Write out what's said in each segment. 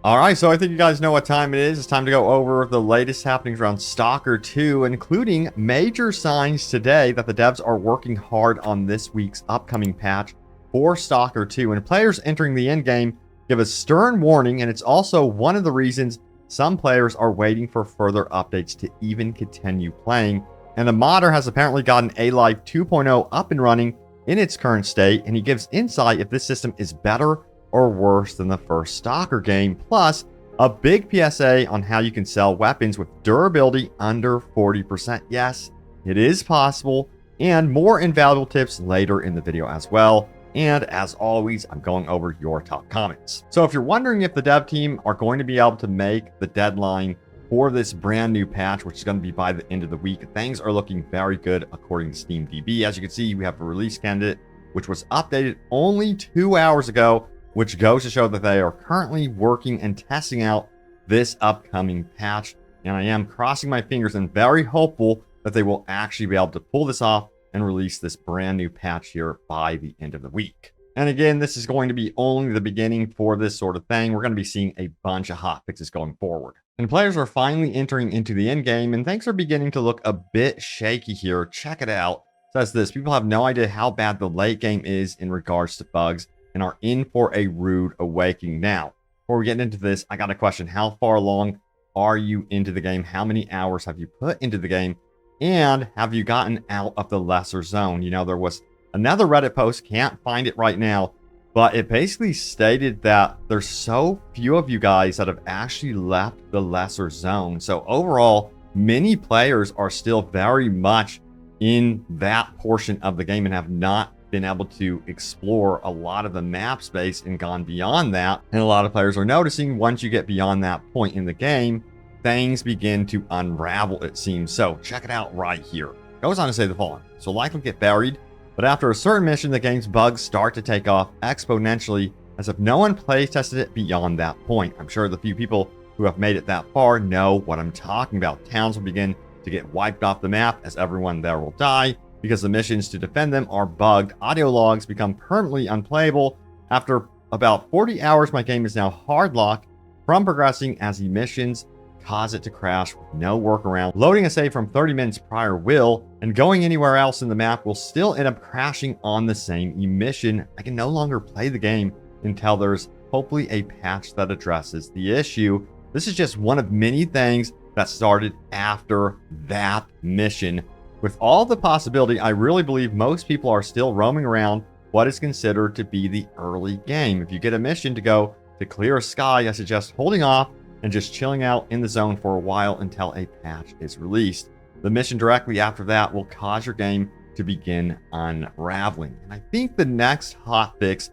Alright, so I think you guys know what time it is. It's time to go over the latest happenings around Stalker 2, including major signs today that the devs are working hard on this week's upcoming patch for Stalker 2. And players entering the endgame give a stern warning, and it's also one of the reasons some players are waiting for further updates to even continue playing. And the modder has apparently gotten A-Life 2.0 up and running in its current state, and he gives insight if this system is better or worse than the first Stalker game, plus a big PSA on how you can sell weapons with durability under 40%. Yes, it is possible, and more invaluable tips later in the video as well. And as always, I'm going over your top comments. So if you're wondering if the dev team are going to be able to make the deadline for this brand new patch, which is going to be by the end of the week, things are looking very good according to SteamDB. As you can see, we have a release candidate, which was updated only 2 hours ago, which goes to show that they are currently working and testing out this upcoming patch. And I am crossing my fingers and very hopeful that they will actually be able to pull this off and release this brand new patch here by the end of the week. And again, this is going to be only the beginning for this sort of thing. We're going to be seeing a bunch of hotfixes going forward. And players are finally entering into the end game, and things are beginning to look a bit shaky here. Check it out. It says this: people have no idea how bad the late game is in regards to bugs, and are in for a rude awakening. Now, before we get into this, I got a question. How far along are you into the game? How many hours have you put into the game? And have you gotten out of the lesser zone? You know, there was another Reddit post, can't find it right now, but it basically stated that there's so few of you guys that have actually left the lesser zone. So overall, many players are still very much in that portion of the game and have not been able to explore a lot of the map space and gone beyond that. And a lot of players are noticing once you get beyond that point in the game, things begin to unravel, it seems. So check it out right here. It goes on to say the following: so likely get buried, but after a certain mission, the game's bugs start to take off exponentially as if no one play tested it beyond that point. I'm sure the few people who have made it that far know what I'm talking about. Towns will begin to get wiped off the map as everyone there will die, because the missions to defend them are bugged. Audio logs become permanently unplayable. After about 40 hours, my game is now hard locked from progressing as emissions cause it to crash with no workaround. Loading a save from 30 minutes prior will, and going anywhere else in the map will still end up crashing on the same emission. I can no longer play the game until there's hopefully a patch that addresses the issue. This is just one of many things that started after that mission. With all the possibility, I really believe most people are still roaming around what is considered to be the early game. If you get a mission to go to clear a sky, I suggest holding off and just chilling out in the zone for a while until a patch is released. The mission directly after that will cause your game to begin unraveling. And I think the next hotfix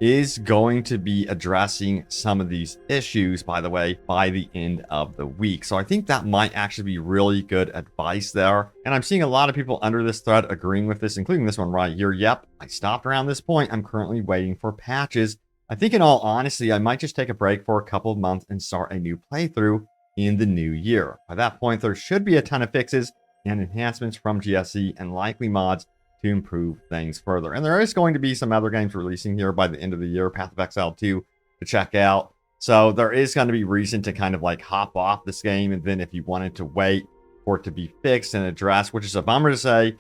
is going to be addressing some of these issues, by the way, by the end of the week. So I think that might actually be really good advice there. And I'm seeing a lot of people under this thread agreeing with this, including this one right here. Yep, I stopped around this point. I'm currently waiting for patches. I think in all honesty, I might just take a break for a couple of months and start a new playthrough in the new year. By that point, there should be a ton of fixes and enhancements from GSC and likely mods to improve things further. And there is going to be some other games releasing here by the end of the year, Path of Exile 2 to check out. So there is going to be reason to kind of like hop off this game. And then if you wanted to wait for it to be fixed and addressed, which is a bummer to say,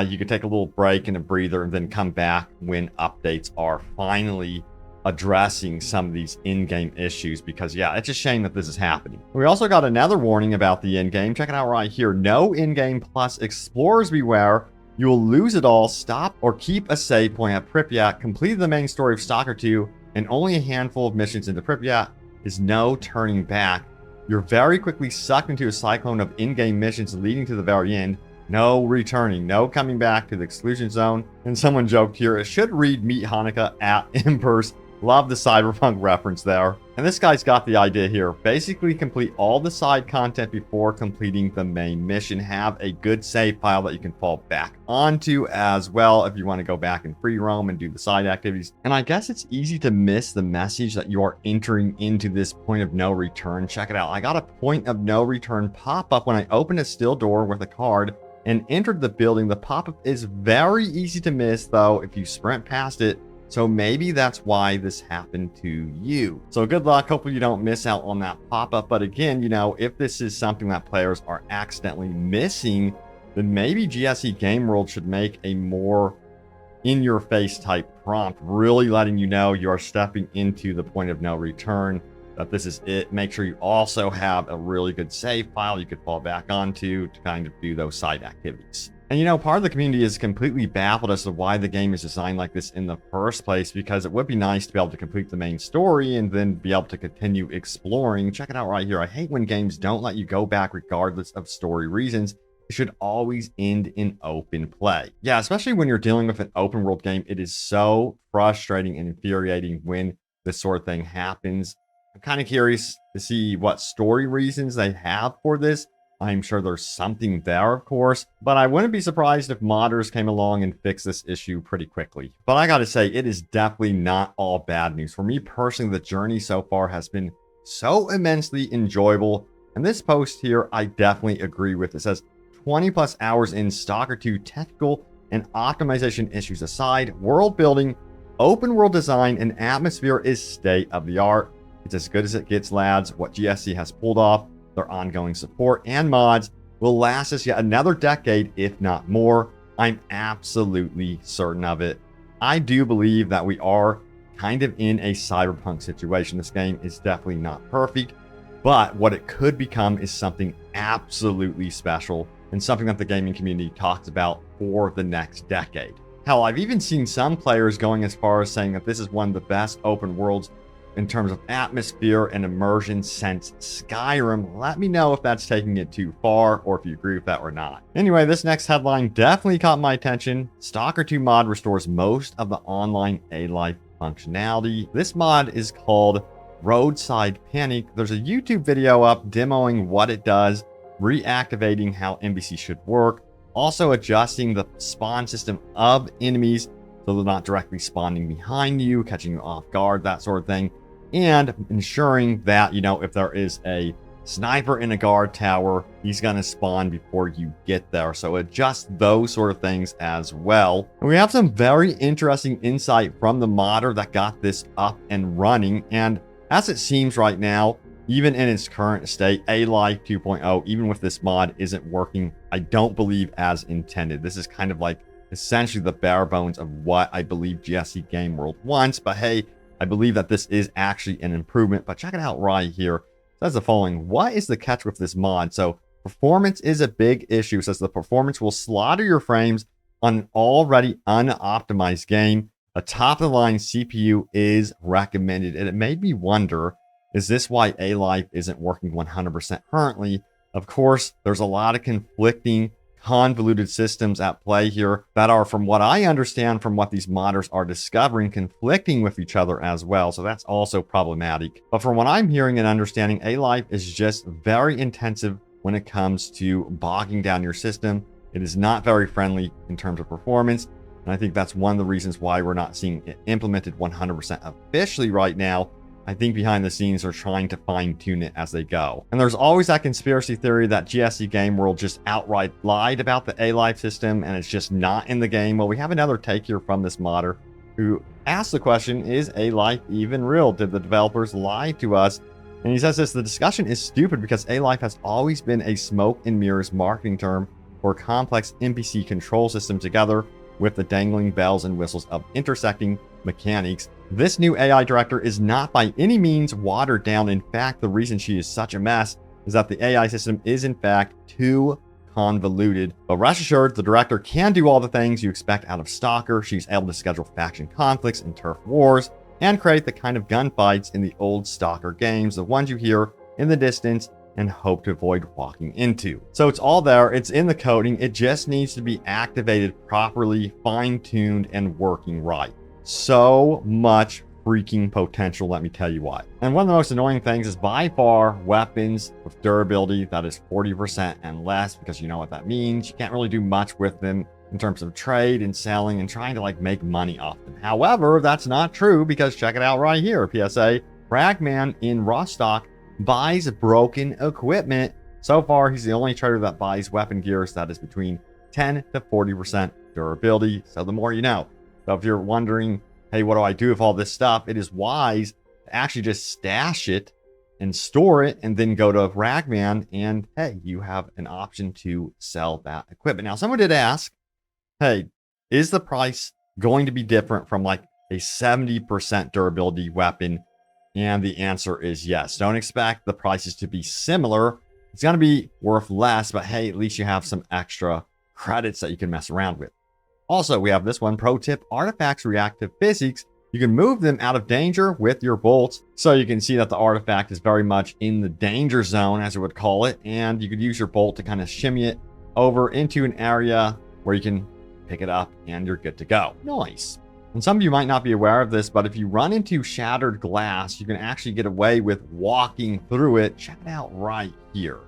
you could take a little break and a breather and then come back when updates are finally addressing some of these in-game issues, because yeah, it's a shame that this is happening. We also got another warning about the in-game. Check it out right here. No in-game plus explorers beware. You will lose it all. Stop or keep a save point at Pripyat. Completed the main story of Stalker 2 and only a handful of missions into Pripyat is no turning back. You're very quickly sucked into a cyclone of in-game missions leading to the very end. No returning, no coming back to the exclusion zone. And someone joked here, it should read Meet Hanukkah at Embers. Love the cyberpunk reference there. And this guy's got the idea here. Basically complete all the side content before completing the main mission. Have a good save file that you can fall back onto as well if you want to go back and free roam and do the side activities. And I guess it's easy to miss the message that you are entering into this point of no return. Check it out. I got a point of no return pop up when I opened a still door with a card and entered the building. The pop-up is very easy to miss though if you sprint past it. So maybe that's why this happened to you. So good luck. Hopefully you don't miss out on that pop-up. But again, you know, if this is something that players are accidentally missing, then maybe GSE Game World should make a more in-your-face type prompt, really letting you know you are stepping into the point of no return, that this is it. Make sure you also have a really good save file you could fall back onto to kind of do those side activities. And you know, part of the community is completely baffled as to why the game is designed like this in the first place, because it would be nice to be able to complete the main story and then be able to continue exploring. Check it out right here. I hate when games don't let you go back regardless of story reasons. It should always end in open play. Yeah, especially when you're dealing with an open world game, it is so frustrating and infuriating when this sort of thing happens. I'm kind of curious to see what story reasons they have for this. I'm sure there's something there, of course, but I wouldn't be surprised if modders came along and fixed this issue pretty quickly. But I gotta say, it is definitely not all bad news. For me personally, the journey so far has been so immensely enjoyable. And this post here, I definitely agree with. It says, 20 plus hours in Stalker 2, technical and optimization issues aside, world building, open world design, and atmosphere is state of the art. It's as good as it gets, lads. What GSC has pulled off, their ongoing support and mods, will last us yet another decade, if not more. I'm absolutely certain of it. I do believe that we are kind of in a cyberpunk situation. This game is definitely not perfect, but what it could become is something absolutely special and something that the gaming community talks about for the next decade. Hell, I've even seen some players going as far as saying that this is one of the best open worlds in terms of atmosphere and immersion since Skyrim. Let me know if that's taking it too far or if you agree with that or not. Anyway, this next headline definitely caught my attention. Stalker 2 mod restores most of the online A-Life functionality. This mod is called Roadside Panic. There's a YouTube video up demoing what it does, reactivating how NPCs should work, also adjusting the spawn system of enemies so they're not directly spawning behind you, catching you off guard, that sort of thing, and ensuring that, you know, if there is a sniper in a guard tower, he's going to spawn before you get there. So adjust those sort of things as well. And we have some very interesting insight from the modder that got this up and running. And as it seems right now, even in its current state, A-Life 2.0, even with this mod, isn't working, I don't believe, as intended. This is kind of like essentially the bare bones of what I believe GSC Game World wants. But hey, I believe that this is actually an improvement. But check it out right here. It says the following. What is the catch with this mod? So performance is a big issue. It says the performance will slaughter your frames on an already unoptimized game. A top-of-the-line CPU is recommended. And it made me wonder, is this why A-Life isn't working 100% currently? Of course, there's a lot of conflicting, convoluted systems at play here that are, from what I understand from what these modders are discovering, conflicting with each other as well. So that's also problematic. But from what I'm hearing and understanding, A-Life is just very intensive when it comes to bogging down your system. It is not very friendly in terms of performance. And I think that's one of the reasons why we're not seeing it implemented 100% officially right now. I think behind the scenes they're trying to fine-tune it as they go. And there's always that conspiracy theory that GSC Game World just outright lied about the A-Life system and it's just not in the game. Well, we have another take here from this modder who asked the question, is A-Life even real? Did the developers lie to us? And he says this, the discussion is stupid because A-Life has always been a smoke and mirrors marketing term for a complex NPC control system together with the dangling bells and whistles of intersecting mechanics. This new AI director is not by any means watered down. In fact, the reason she is such a mess is that the AI system is in fact too convoluted. But rest assured, the director can do all the things you expect out of Stalker. She's able to schedule faction conflicts and turf wars and create the kind of gunfights in the old Stalker games, the ones you hear in the distance and hope to avoid walking into. So it's all there, it's in the coding, it just needs to be activated properly, fine-tuned, and working right. So much freaking potential, let me tell you what. And one of the most annoying things is by far weapons with durability that is 40% and less, because you know what that means. You can't really do much with them in terms of trade and selling and trying to like make money off them. However, that's not true, because check it out right here. PSA, Fragman in Rostock buys broken equipment. So far, he's the only trader that buys weapon gears that is between 10 to 40% durability. So the more you know. So if you're wondering, hey, what do I do with all this stuff? It is wise to actually just stash it and store it and then go to Ragman, and hey, you have an option to sell that equipment. Now, someone did ask, hey, is the price going to be different from like a 70% durability weapon? And the answer is yes. Don't expect the prices to be similar. It's going to be worth less, but hey, at least you have some extra credits that you can mess around with. Also, we have this one, pro tip, artifacts react to physics. You can move them out of danger with your bolts. So you can see that the artifact is very much in the danger zone, as it would call it. And you could use your bolt to kind of shimmy it over into an area where you can pick it up and you're good to go. Nice. And some of you might not be aware of this, but if you run into shattered glass, you can actually get away with walking through it. Check it out right here.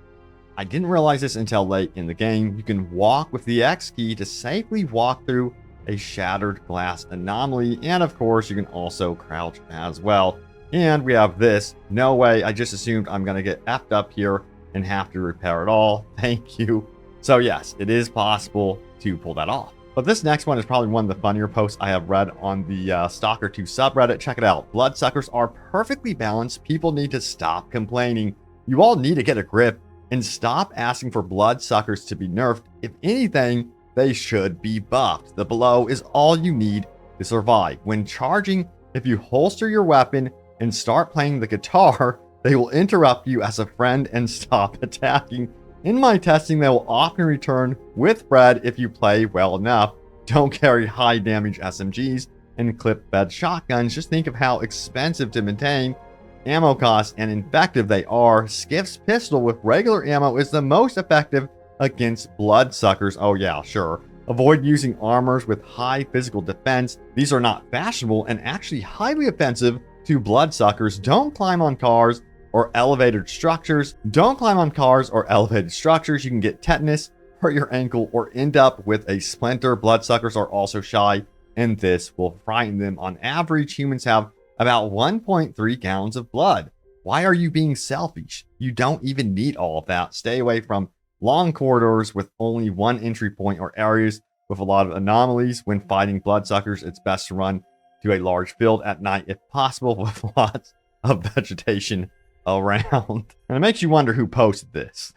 I didn't realize this until late in the game. You can walk with the X key to safely walk through a shattered glass anomaly. And of course, you can also crouch as well. And we have this. No way. I just assumed I'm going to get effed up here and have to repair it all. Thank you. So yes, it is possible to pull that off. But this next one is probably one of the funnier posts I have read on the Stalker 2 subreddit. Check it out. Bloodsuckers are perfectly balanced. People need to stop complaining. You all need to get a grip and stop asking for bloodsuckers to be nerfed. If anything, they should be buffed. The blow is all you need to survive. When charging, if you holster your weapon and start playing the guitar, they will interrupt you as a friend and stop attacking. In my testing, they will often return with Fred if you play well enough. Don't carry high damage SMGs and clip-fed shotguns. Just think of how expensive to maintain, ammo costs, and effective they are. Skiff's pistol with regular ammo is the most effective against bloodsuckers. Oh yeah, sure. Avoid using armors with high physical defense. These are not fashionable and actually highly offensive to bloodsuckers. Don't climb on cars or elevated structures. Don't climb on cars or elevated structures. You can get tetanus, hurt your ankle, or end up with a splinter. Bloodsuckers are also shy, and this will frighten them. On average, humans have about 1.3 gallons of blood. Why are you being selfish? You don't even need all of that. Stay away from long corridors with only one entry point or areas with a lot of anomalies. When fighting bloodsuckers, it's best to run to a large field at night if possible with lots of vegetation around. And it makes you wonder who posted this.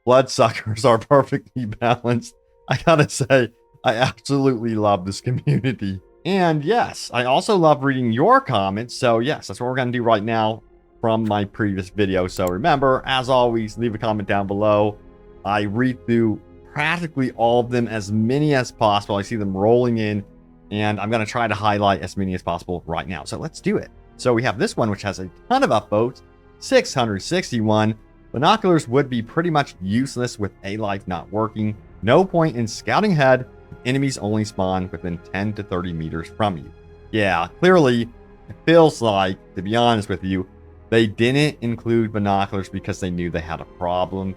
Bloodsuckers are perfectly balanced. I gotta say, I absolutely love this community. And yes, I also love reading your comments. So yes, that's what we're gonna do right now from my previous video. So remember, as always, leave a comment down below. I read through practically all of them, as many as possible. I see them rolling in, and I'm gonna try to highlight as many as possible right now. So let's do it. So we have this one, which has a ton of upvotes, 661. Binoculars would be pretty much useless with A-Life not working. No point in scouting ahead if enemies only spawn within 10 to 30 meters from you. Yeah, clearly, it feels like, to be honest with you, they didn't include binoculars because they knew they had a problem.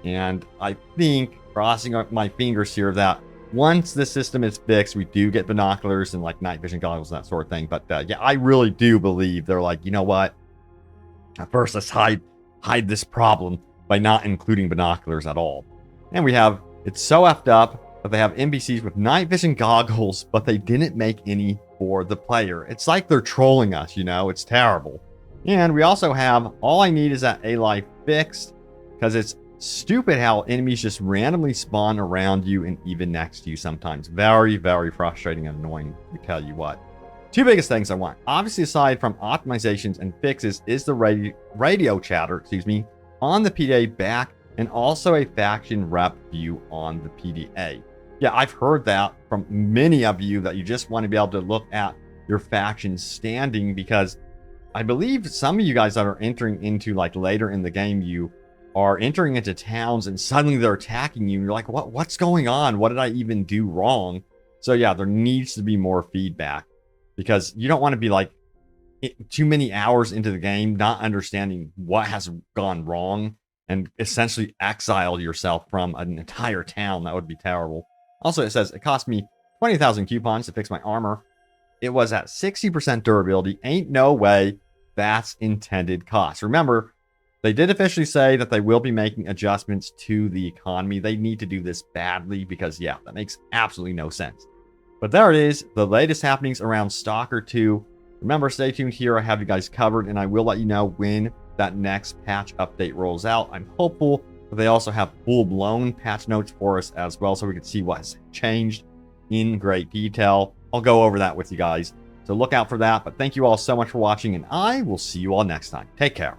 And I think, crossing my fingers here, that once the system is fixed, we do get binoculars and like night vision goggles and that sort of thing. But yeah, I really do believe they're like, you know what? At first, let's hide this problem by not including binoculars at all. And we have, it's so effed up that they have NPCs with night vision goggles, but they didn't make any for the player. It's like they're trolling us, you know? It's terrible. And we also have, all I need is that A-Life fixed, because it's stupid how enemies just randomly spawn around you and even next to you sometimes. Very, very frustrating and annoying, to tell you what. Two biggest things I want, obviously aside from optimizations and fixes, is the radio chatter, on the PDA back, and also a faction rep view on the PDA. Yeah, I've heard that from many of you, that you just want to be able to look at your faction standing, because I believe some of you guys that are entering into like later in the game, you are entering into towns and suddenly they're attacking you. And you're like, what's going on? What did I even do wrong? So yeah, there needs to be more feedback, because you don't want to be like too many hours into the game, not understanding what has gone wrong and essentially exile yourself from an entire town. That would be terrible. Also, it says it cost me 20,000 coupons to fix my armor. It was at 60% durability. Ain't no way that's intended cost. Remember, they did officially say that they will be making adjustments to the economy. They need to do this badly because, yeah, that makes absolutely no sense. But there it is, the latest happenings around Stalker 2. Remember, stay tuned here. I have you guys covered, and I will let you know when that next patch update rolls out. I'm hopeful that they also have full-blown patch notes for us as well, so we can see what's changed in great detail. I'll go over that with you guys, so look out for that. But thank you all so much for watching, and I will see you all next time. Take care.